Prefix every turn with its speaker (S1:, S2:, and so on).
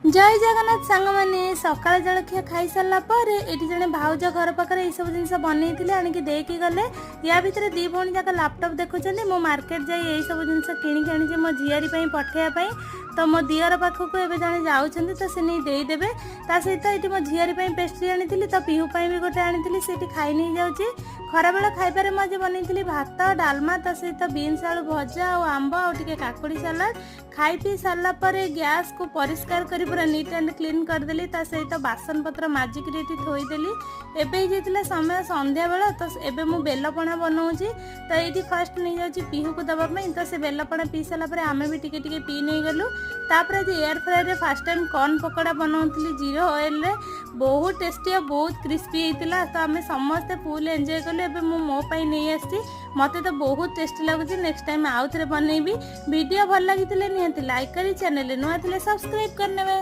S1: जय जगन्नाथ सांग मैंने सकाळ जलखिया खाई सारा पर ये जड़े भाउज घर पाखे ये सब जिन बनई आणिकी देकी गले या भितर दी भौणी जाक लैपटॉप देखुं मो मार्केट जाई यही सब जिन किणिकी आनी मो झीआरी पठेवाई तो मो दियर पाखक एवं जड़े जाऊँच तो से नहीं देदेवे ता सहित ये मो झीआरी पेस्ट्री आनी तो पीहू भी गोटे आनी से खाई नहीं जाऊँगी खरा बेला खाइबार मुझे बनई भात डालमा ता सहित बीन्स आलू भजा और आंब और टिके काकुड़ी सालाड खाई पी सारा पर गैस को परिष्कार कर पूरा नीट एंड क्लीन करदेली ता सहित बासन पत्र माजिक थोईदेली एवं समय संध्या बेला तो एबे मु बेलपणा बनाऊँगी तो ये फास्ट नहीं जाऊँगी पीहू को दवाई तो से बेलपणा पी सारा आम भी टिके टिके पी नहीं गलु तापर आज air fryer fast time corn pakoda बनाऊली जीरो ऑयल रे बहुत टेस्टी और बहुत क्रिस्पी होता तो आम समस्ते फुल एंजॉय कलु एबे मु मो पाई नहीं आसी मते तो बहुत टेस्टी लगुच नेक्स्ट टाइम आउ थे बनईबी वीडियो भल लगी निहाती लाइक करी चैनल नुआ सब्सक्राइब करने।